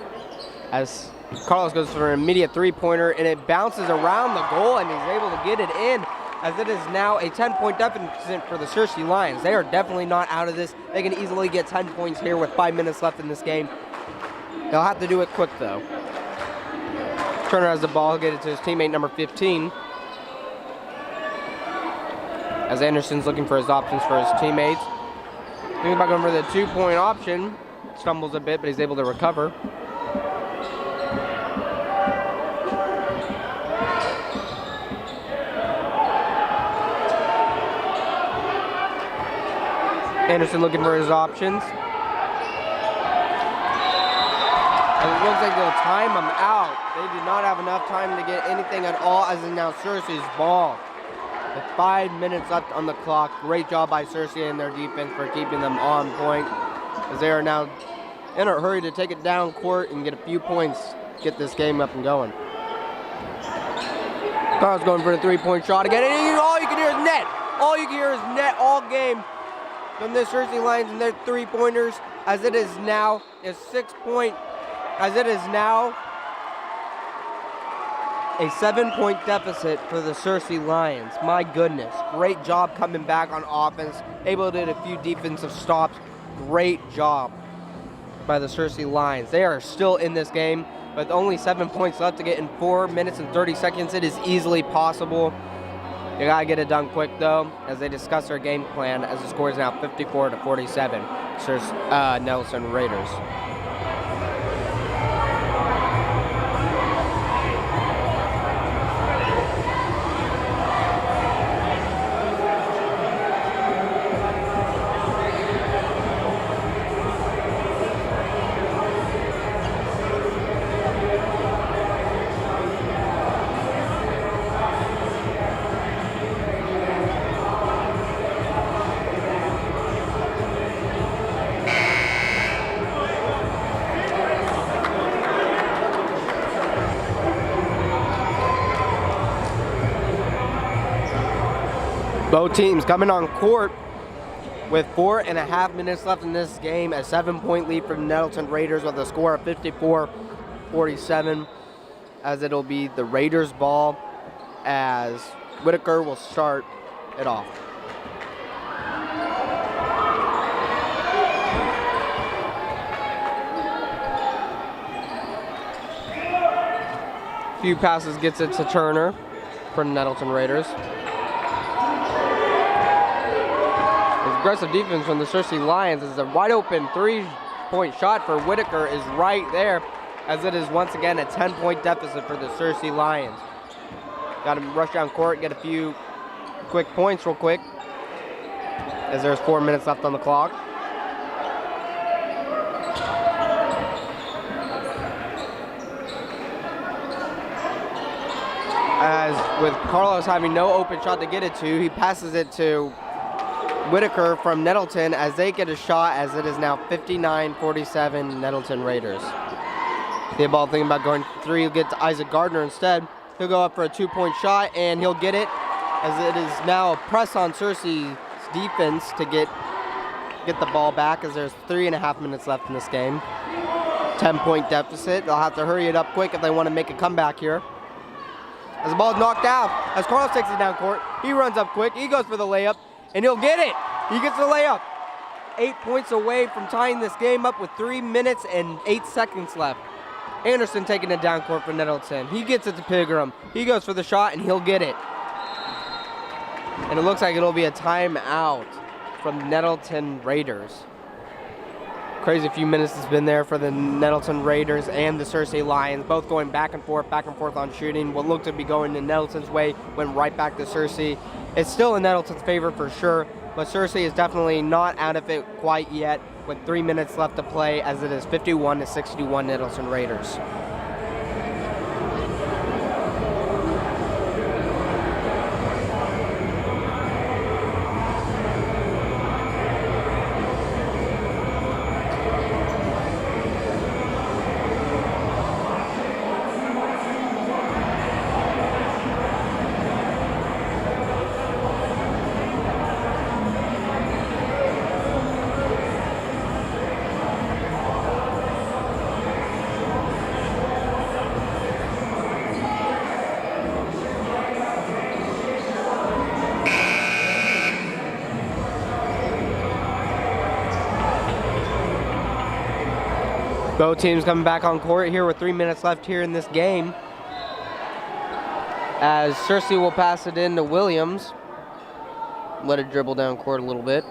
As Carlos goes for an immediate 3-pointer, and it bounces around the goal, and he's able to get it in, as it is now a 10-point deficit for the Searcy Lions. They are definitely not out of this. They can easily get 10 points here with 5 minutes left in this game. They'll have to do it quick, though. Turner has the ball, get it to his teammate, number 15. As Anderson's looking for his options for his teammates. Thinking about going for the 2-point option. Stumbles a bit, but he's able to recover. Anderson looking for his options. And it looks like they'll time him out. They do not have enough time to get anything at all, as is now Searcy's ball. With 5 minutes left on the clock. Great job by Searcy and their defense for keeping them on point, as they are now in a hurry to take it down court and get a few points, get this game up and going. Carl's going for the 3-point shot again, and all you can hear is net. All you can hear is net all game from the Searcy Lions and their 3-pointers, as it is now a 6-point, as it is now a 7-point deficit for the Searcy Lions. My goodness, great job coming back on offense, able to do a few defensive stops. Great job by the Searcy Lions. They are still in this game, with only 7 points left to get in 4 minutes and 30 seconds. It is easily possible. You gotta get it done quick, though, as they discuss their game plan, as the score is now 54-47. Nettleton Raiders. Both teams coming on court with 4.5 minutes left in this game. A 7-point lead for the Nettleton Raiders with a score of 54-47, as it'll be the Raiders' ball as Whitaker will start it off. Few passes, gets it to Turner for the Nettleton Raiders. Aggressive defense from the Searcy Lions is a wide open 3-point shot for Whitaker is right there, as it is once again a 10-point deficit for the Searcy Lions. Got to rush down court, get a few quick points real quick, as there's 4 minutes left on the clock. As with Carlos having no open shot to get it to, he passes it to Whitaker from Nettleton as they get a shot, as it is now 59-47 Nettleton Raiders. The ball thinking about going 3, he'll get to Isaac Gardner instead. He'll go up for a 2-point shot and he'll get it, as it is now a press on Searcy's defense to get the ball back, as there's 3.5 minutes left in this game. 10-point deficit. They'll have to hurry it up quick if they want to make a comeback here. As the ball is knocked out, as Carlos takes it down court, he runs up quick, he goes for the layup, and he'll get it. He gets the layup. 8 points away from tying this game up with 3 minutes and 8 seconds left. Anderson taking it down court for Nettleton. He gets it to Pigram. He goes for the shot, and he'll get it. And it looks like it'll be a timeout from the Nettleton Raiders. Crazy few minutes has been there for the Nettleton Raiders and the Searcy Lions, both going back and forth on shooting. What looked to be going in Nettleton's way went right back to Searcy. It's still in Nettleton's favor for sure, but Searcy is definitely not out of it quite yet with 3 minutes left to play, as it is 51-61 Nettleton Raiders. Both teams coming back on court here with 3 minutes left here in this game, as Searcy will pass it in to Williams. Let it dribble down court a little bit.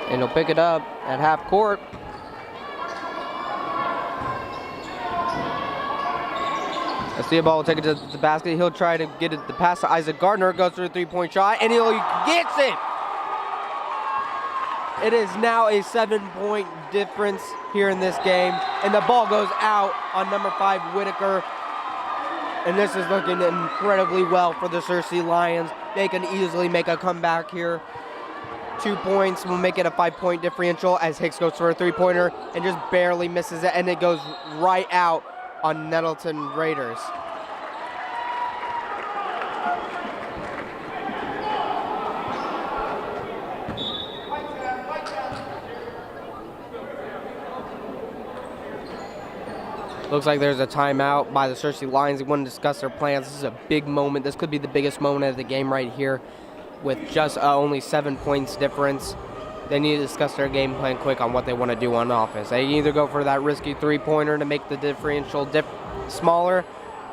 And he'll pick it up at half court. I see a ball will take it to the basket. He'll try to get it, the pass to Isaac Gardner, goes through a 3-point shot, and he gets it! It is now a 7-point difference here in this game, and the ball goes out on number 5, Whitaker. And this is looking incredibly well for the Searcy Lions. They can easily make a comeback here. 2 points will make it a 5-point differential, as Hicks goes for a 3-pointer and just barely misses it, and it goes right out on Nettleton Raiders. Looks like there's a timeout by the Searcy Lions. They want to discuss their plans. This is a big moment. This could be the biggest moment of the game right here, with just only 7 points difference. They need to discuss their game plan quick on what they want to do on offense. They can either go for that risky 3-pointer to make the differential smaller,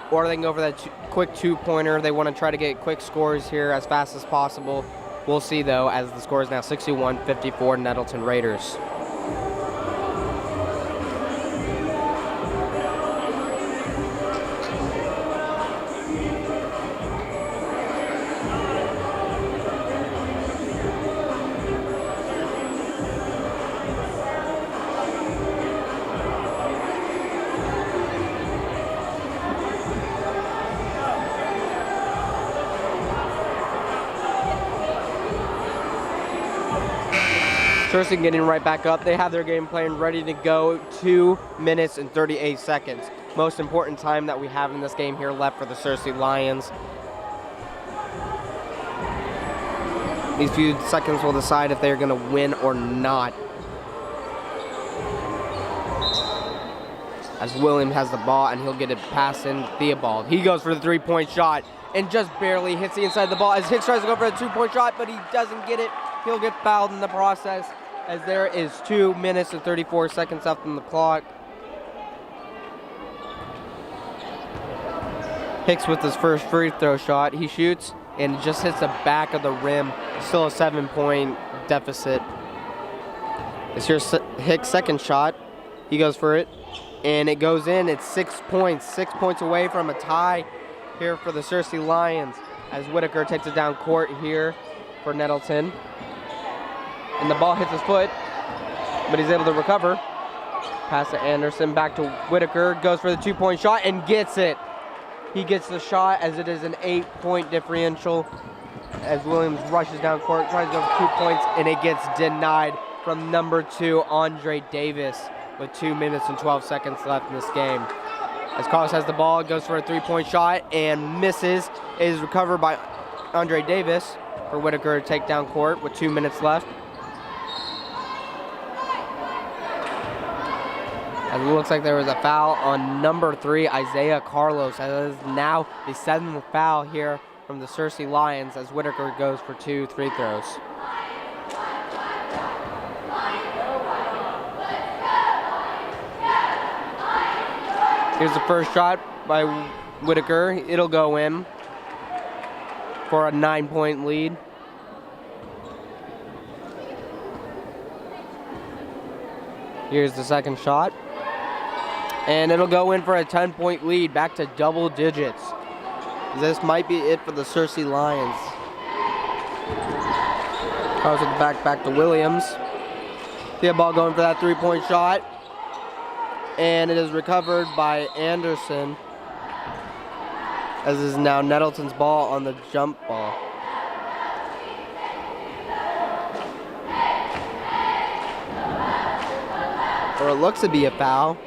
or they can go for that quick 2-pointer. They want to try to get quick scores here as fast as possible. We'll see, though, as the score is now 61-54 Nettleton Raiders. Searcy getting right back up. They have their game plan ready to go. 2 minutes and 38 seconds. Most important time that we have in this game here left for the Searcy Lions. These few seconds will decide if they're going to win or not. As Williams has the ball, and he'll get it past in Theobald. He goes for the three-point shot and just barely hits the inside of the ball as Hicks tries to go for a two-point shot, but he doesn't get it. He'll get fouled in the process as there is 2 minutes and 34 seconds left on the clock. Hicks with his first free throw shot. He shoots and just hits the back of the rim. Still a 7-point deficit. Here's Hicks' second shot. He goes for it, and it goes in. It's 6 points. 6 points away from a tie here for the Searcy Lions as Whitaker takes it down court here for Nettleton. And the ball hits his foot, but he's able to recover. Pass to Anderson, back to Whitaker, goes for the two-point shot and gets it. He gets the shot as it is an 8-point differential as Williams rushes down court, tries to go for 2 points, and it gets denied from number 2, Andre Davis, with 2 minutes and 12 seconds left in this game. As Carlos has the ball, goes for a three-point shot and misses. It is recovered by Andre Davis for Whitaker to take down court with 2 minutes left. As it looks like there was a foul on number 3, Isaiah Carlos. That is now the 7th foul here from the Searcy Lions as Whitaker goes for 2 free throws. Here's the first shot by Whitaker. It'll go in for a 9-point lead. Here's the second shot. And it'll go in for a 10-point lead, back to double digits. This might be it for the Searcy Lions. Carlos with the back to Williams. See a ball going for that three-point shot. And it is recovered by Anderson, as is now Nettleton's ball on the jump ball. Or it looks to be a foul.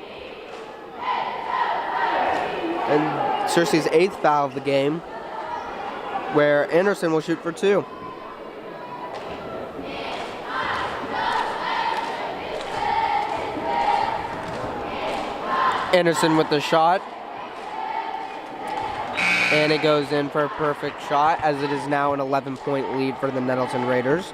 And Searcy's 8th foul of the game, where Anderson will shoot for 2. Anderson with the shot, and it goes in for a perfect shot as it is now an 11-point lead for the Nettleton Raiders.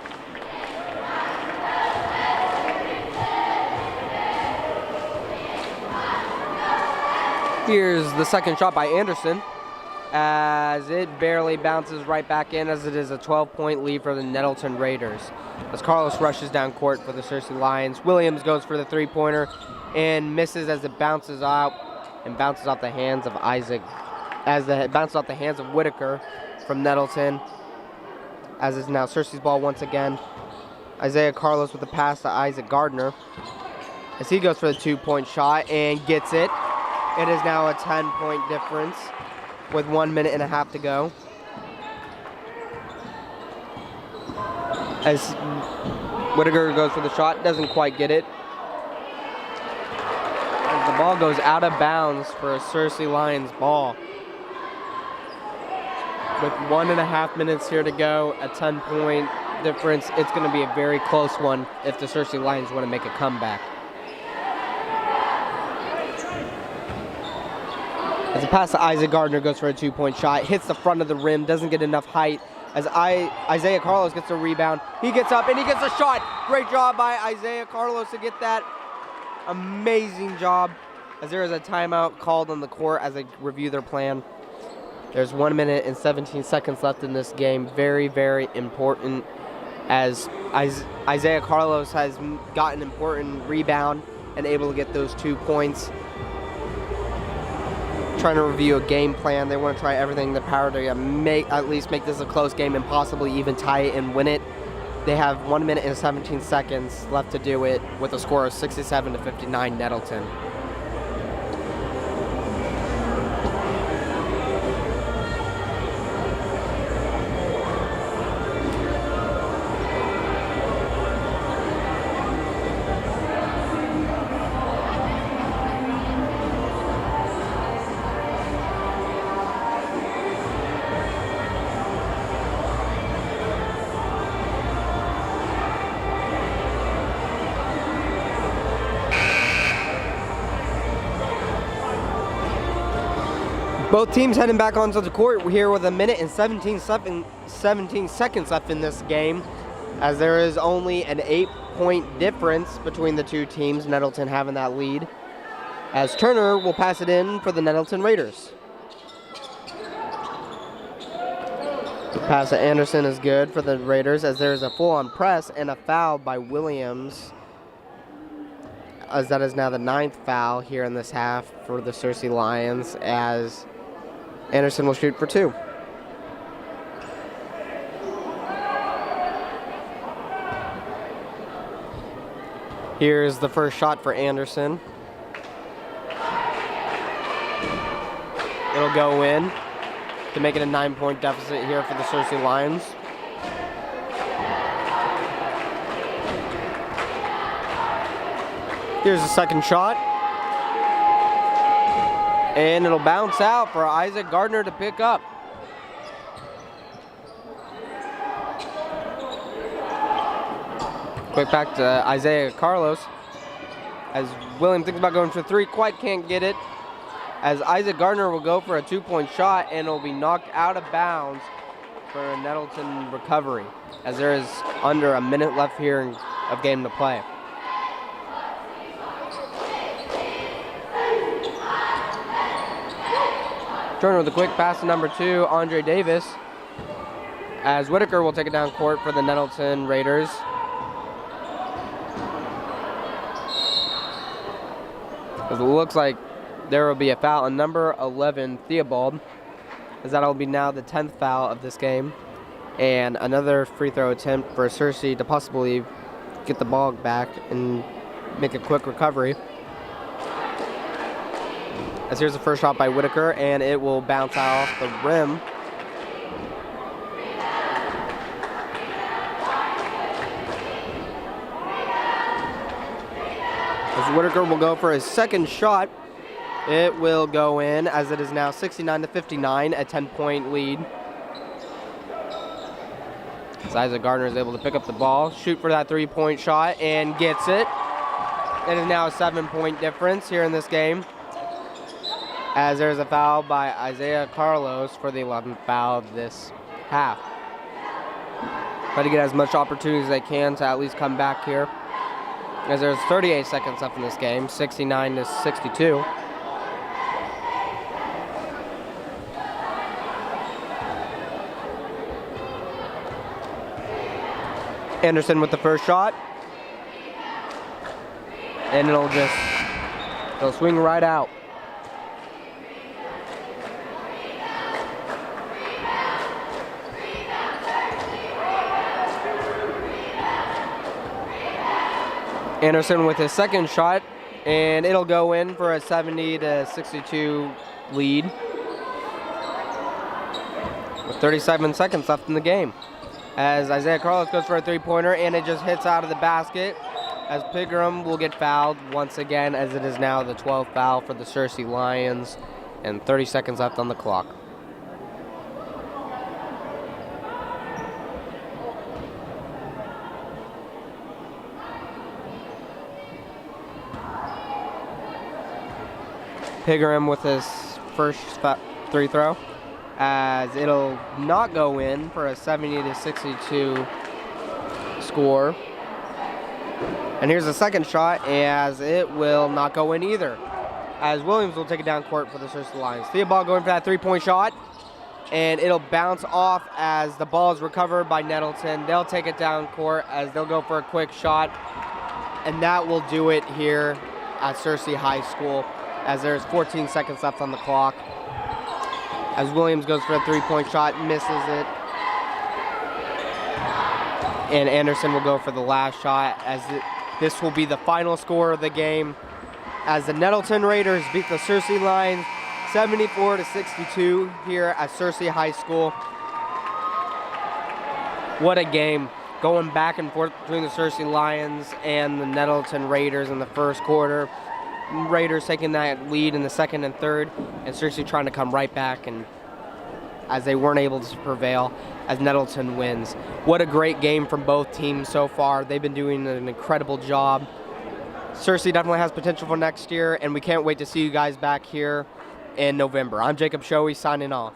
Here's the second shot by Anderson as it barely bounces right back in as it is a 12-point lead for the Nettleton Raiders. As Carlos rushes down court for the Searcy Lions, Williams goes for the three-pointer and misses as it bounces out and bounces off the hands of Isaac, as it bounces off the hands of Whitaker from Nettleton, as is now Searcy's ball once again. Isaiah Carlos with the pass to Isaac Gardner as he goes for the 2-point shot and gets it. It is now a 10-point difference with 1 minute and a half to go. As Whitaker goes for the shot, doesn't quite get it. As the ball goes out of bounds for a Searcy Lions ball. With 1.5 minutes here to go, a 10-point difference. It's going to be a very close one if the Searcy Lions want to make a comeback. As the pass to Isaac Gardner goes for a 2-point shot, hits the front of the rim, doesn't get enough height. As Isaiah Carlos gets a rebound, he gets up and he gets a shot. Great job by Isaiah Carlos to get that. Amazing job. As there is a timeout called on the court as they review their plan. There's 1 minute and 17 seconds left in this game. Very, very important, as Isaiah Carlos has gotten an important rebound and able to get those 2 points. Trying to review a game plan. They want to try everything in their power to at least make this a close game and possibly even tie it and win it. They have 1 minute and 17 seconds left to do it with a score of 67-59 Nettleton. Both teams heading back onto the court here with a minute and 17 seconds left in this game, as there is only an 8-point difference between the two teams, Nettleton having that lead, as Turner will pass it in for the Nettleton Raiders. The pass to Anderson is good for the Raiders, as there is a full-on press and a foul by Williams, as that is now the 9th foul here in this half for the Searcy Lions, as Anderson will shoot for 2. Here's the first shot for Anderson. It'll go in to make it a 9-point deficit here for the Searcy Lions. Here's the second shot. And it'll bounce out for Isaac Gardner to pick up. Quick back to Isaiah Carlos, as William thinks about going for 3, quite can't get it, as Isaac Gardner will go for a 2-point shot, and it'll be knocked out of bounds for a Nettleton recovery, as there is under a minute left here of game to play. Turner with a quick pass to number 2, Andre Davis, as Whitaker will take it down court for the Nettleton Raiders. It looks like there will be a foul on number 11, Theobald, as that will be now the 10th foul of this game. And another free throw attempt for Searcy to possibly get the ball back and make a quick recovery. As here's the first shot by Whitaker, and it will bounce off the rim. As Whitaker will go for his second shot, it will go in, as it is now 69-59, a 10-point lead. As Isaac Gardner is able to pick up the ball, shoot for that 3-point shot, and gets it. It is now a 7-point difference here in this game, as there's a foul by Isaiah Carlos for the 11th foul of this half. Try to get as much opportunity as they can to at least come back here, as there's 38 seconds left in this game, 69-62. Anderson with the first shot, and it'll swing right out. Anderson with his second shot, and it'll go in for a 70-62 lead with 37 seconds left in the game, as Isaiah Carlos goes for a 3-pointer, and it just hits out of the basket, as Pigram will get fouled once again, as it is now the 12th foul for the Searcy Lions, and 30 seconds left on the clock. Pigram with his first free throw, as it'll not go in for a 70-62 score. And here's the second shot, as it will not go in either, as Williams will take it down court for the Searcy Lions. Theobald going for that 3-point shot, and it'll bounce off as the ball is recovered by Nettleton. They'll take it down court, as they'll go for a quick shot, and that will do it here at Searcy High School, as there's 14 seconds left on the clock. As Williams goes for a 3-point shot, misses it. And Anderson will go for the last shot, as this will be the final score of the game, as the Nettleton Raiders beat the Searcy Lions 74-62 here at Searcy High School. What a game, going back and forth between the Searcy Lions and the Nettleton Raiders in the first quarter. Raiders taking that lead in the second and third, and Searcy trying to come right back, and as they weren't able to prevail, as Nettleton wins. What a great game from both teams so far. They've been doing an incredible job. Searcy definitely has potential for next year, and we can't wait to see you guys back here in November. I'm Jacob Shoei signing off.